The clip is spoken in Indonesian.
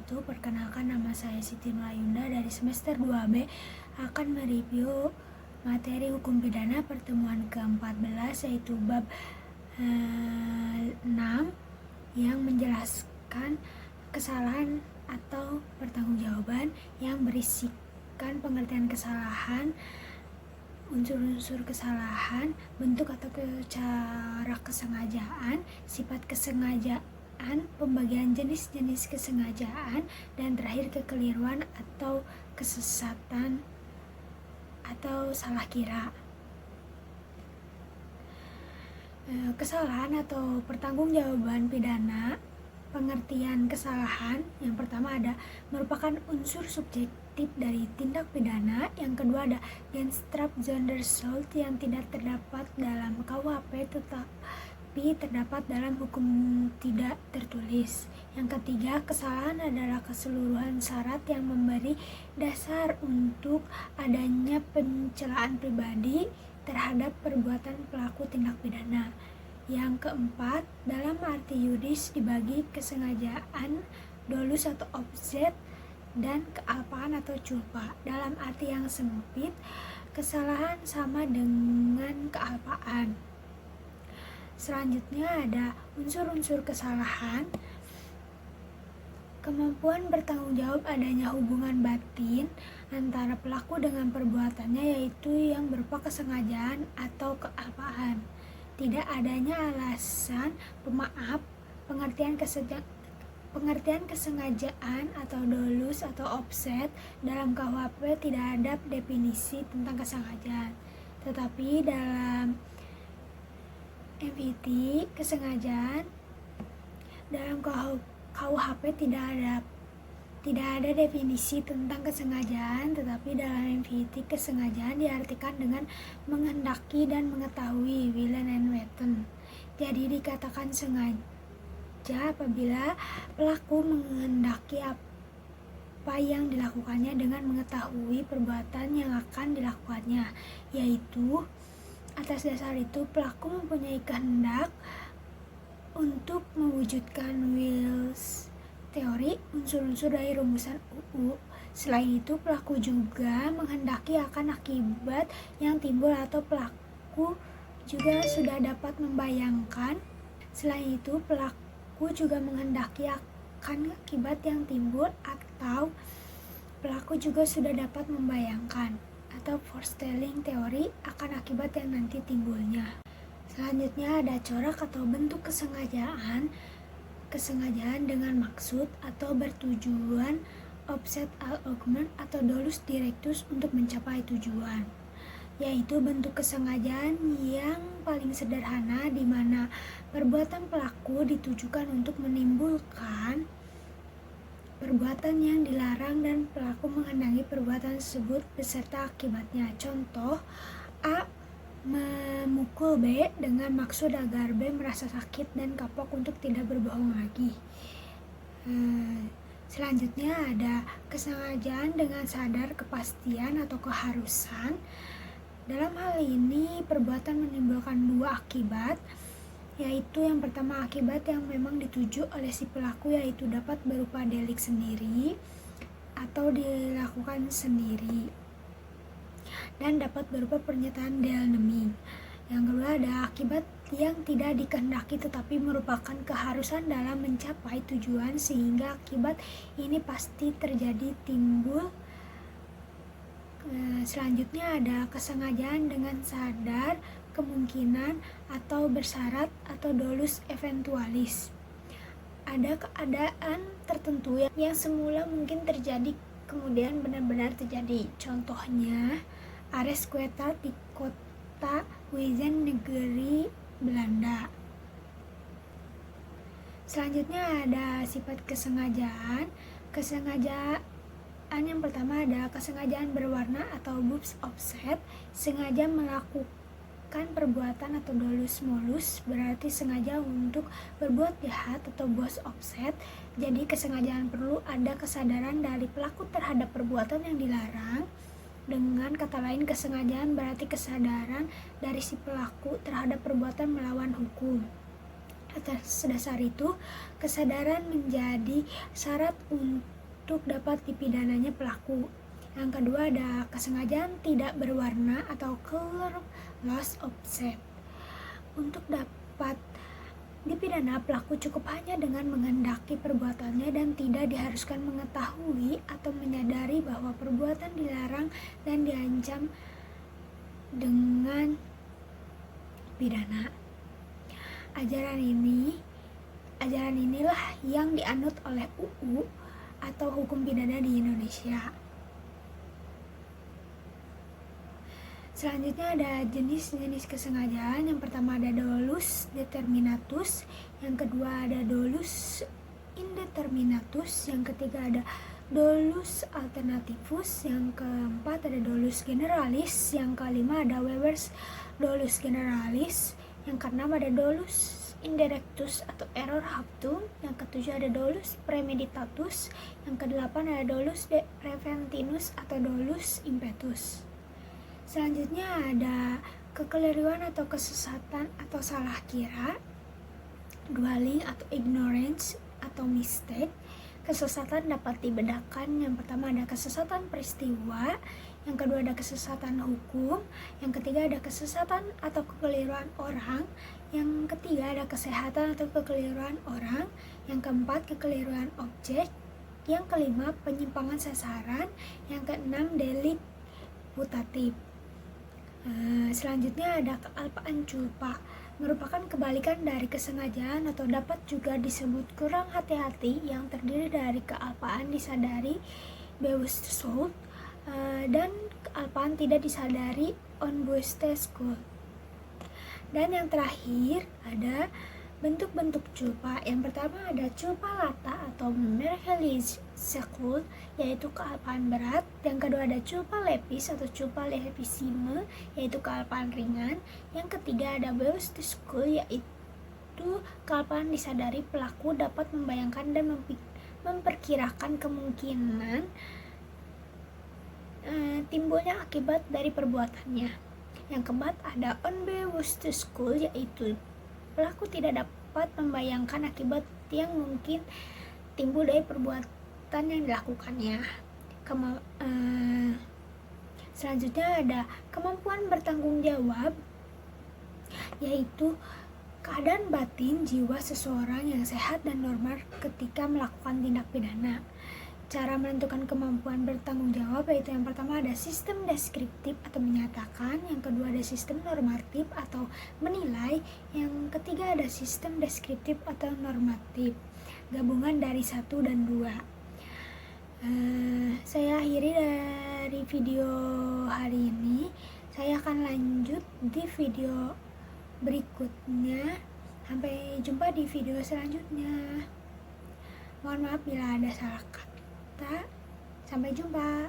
wabarakatuh. Perkenalkan, nama saya Siti Melayunda dari semester 2B akan mereview materi hukum pidana pertemuan ke-14 yaitu bab 6 yang menjelaskan kesalahan atau pertanggungjawaban yang berisikan pengertian kesalahan, unsur-unsur kesalahan, bentuk atau cara kesengajaan, sifat kesengajaan, pembagian jenis-jenis kesengajaan, dan terakhir kekeliruan atau kesesatan atau salah kira. Kesalahan atau pertanggungjawaban pidana. Pengertian kesalahan yang pertama ada merupakan unsur subjektif dari tindak pidana. Yang kedua ada Genstrafsonderschuld yang tidak terdapat dalam KUHP tetapi terdapat dalam hukum tidak tertulis. Yang ketiga, kesalahan adalah keseluruhan syarat yang memberi dasar untuk adanya pencelaan pribadi terhadap perbuatan pelaku tindak pidana. Yang keempat, dalam arti yuridis dibagi kesengajaan, dolus atau offset, dan kealpaan atau culpa. Dalam arti yang sempit, kesalahan sama dengan kealpaan. Selanjutnya ada unsur-unsur kesalahan. Kemampuan bertanggung jawab adanya hubungan batin antara pelaku dengan perbuatannya, yaitu yang berupa kesengajaan atau kealpaan. Tidak adanya alasan pemaaf. Pengertian kesengajaan atau dolus atau offset dalam KUHP tidak ada definisi tentang kesengajaan. Tetapi dalam MVT kesengajaan dalam KUHP tidak ada definisi tentang kesengajaan, tetapi dalam MVT kesengajaan diartikan dengan menghendaki dan mengetahui, willen and weten. Jadi dikatakan sengaja apabila pelaku menghendaki apa yang dilakukannya dengan mengetahui perbuatan yang akan dilakukannya, yaitu atas dasar itu pelaku mempunyai kehendak untuk mewujudkan wills teori unsur-unsur dari rumusan UU. Selain itu, pelaku juga menghendaki akan akibat yang timbul atau pelaku juga sudah dapat membayangkan. Selain itu, pelaku juga menghendaki akan akibat yang timbul atau pelaku juga sudah dapat membayangkan atau foretelling teori akan akibat yang nanti timbulnya. Selanjutnya ada corak atau bentuk kesengajaan. Kesengajaan dengan maksud atau bertujuan, offset al augment atau dolus directus untuk mencapai tujuan, yaitu bentuk kesengajaan yang paling sederhana di mana perbuatan pelaku ditujukan untuk menimbulkan perbuatan yang dilarang dan pelaku menghendaki perbuatan tersebut beserta akibatnya. Contoh, A memukul B dengan maksud agar B merasa sakit dan kapok untuk tidak berbohong lagi. Selanjutnya ada kesengajaan dengan sadar kepastian atau keharusan. Dalam hal ini perbuatan menimbulkan dua akibat, yaitu yang pertama akibat yang memang dituju oleh si pelaku, yaitu dapat berupa delik sendiri atau dilakukan sendiri, dan dapat berupa pernyataan delneming. Yang kedua ada akibat yang tidak dikehendaki tetapi merupakan keharusan dalam mencapai tujuan, sehingga akibat ini pasti terjadi timbul. Selanjutnya ada kesengajaan dengan sadar kemungkinan atau bersyarat atau dolus eventualis. Ada keadaan tertentu yang semula mungkin terjadi kemudian benar-benar terjadi. Contohnya Ares Queta di kota Wijchen, negeri Belanda. Selanjutnya ada sifat kesengajaan. Kesengajaan yang pertama ada kesengajaan berwarna atau bubs offset. Sengaja melakukan perbuatan atau dolus molus, berarti sengaja untuk berbuat jahat atau bos offset. Jadi kesengajaan perlu ada kesadaran dari pelaku terhadap perbuatan yang dilarang. Dengan kata lain, kesengajaan berarti kesadaran dari si pelaku terhadap perbuatan melawan hukum. Atas dasar itu, kesadaran menjadi syarat untuk untuk dapat dipidananya pelaku. Yang kedua ada kesengajaan tidak berwarna atau color loss offset. Untuk dapat dipidana, pelaku cukup hanya dengan menghendaki perbuatannya dan tidak diharuskan mengetahui atau menyadari bahwa perbuatan dilarang dan diancam dengan pidana. Ajaran inilah yang dianut oleh UU atau hukum pidana di Indonesia. Selanjutnya ada jenis-jenis kesengajaan. Yang pertama ada dolus determinatus, yang kedua ada dolus indeterminatus, yang ketiga ada dolus alternativus, yang keempat ada dolus generalis, yang kelima ada Weber's dolus generalis, yang keenam ada dolus indirectus atau error haptum, yang ketujuh ada dolus premeditatus, yang kedelapan ada dolus de preventinus atau dolus impetus. Selanjutnya ada kekeliruan atau kesesatan atau salah kira, dwelling atau ignorance atau mistake. Kesesatan dapat dibedakan. Yang pertama ada kesesatan peristiwa, yang kedua ada kesesatan hukum, yang ketiga ada kesesatan atau kekeliruan orang, yang ketiga ada kesehatan atau kekeliruan orang, yang keempat kekeliruan objek, yang kelima penyimpangan sasaran, yang keenam delik putatif. Selanjutnya ada kealpaan culpa, merupakan kebalikan dari kesengajaan atau dapat juga disebut kurang hati-hati, yang terdiri dari kealpaan disadari bewusstschuld dan kealpaan tidak disadari unbewusstschuld. Dan yang terakhir ada bentuk-bentuk culpa. Yang pertama ada culpa lata atau merhelis sekul, yaitu kealpaan berat. Yang kedua ada culpa lepis atau culpa lepisime, yaitu kealpaan ringan. Yang ketiga ada bewusstschuld, yaitu kealpaan disadari pelaku dapat membayangkan dan memperkirakan kemungkinan timbulnya akibat dari perbuatannya. Yang keempat ada unbewusstschuld, yaitu pelaku tidak dapat membayangkan akibat yang mungkin timbul dari perbuatan yang dilakukannya. Selanjutnya ada kemampuan bertanggung jawab, yaitu keadaan batin jiwa seseorang yang sehat dan normal ketika melakukan tindak pidana. Cara menentukan kemampuan bertanggung jawab yaitu yang pertama ada sistem deskriptif atau menyatakan, yang kedua ada sistem normatif atau menilai, yang ketiga ada sistem deskriptif atau normatif, gabungan dari 1 dan 2. Saya akhiri dari video hari ini. Saya akan lanjut di video berikutnya. Sampai jumpa di video selanjutnya. Mohon maaf bila ada salah kata. Sampai jumpa.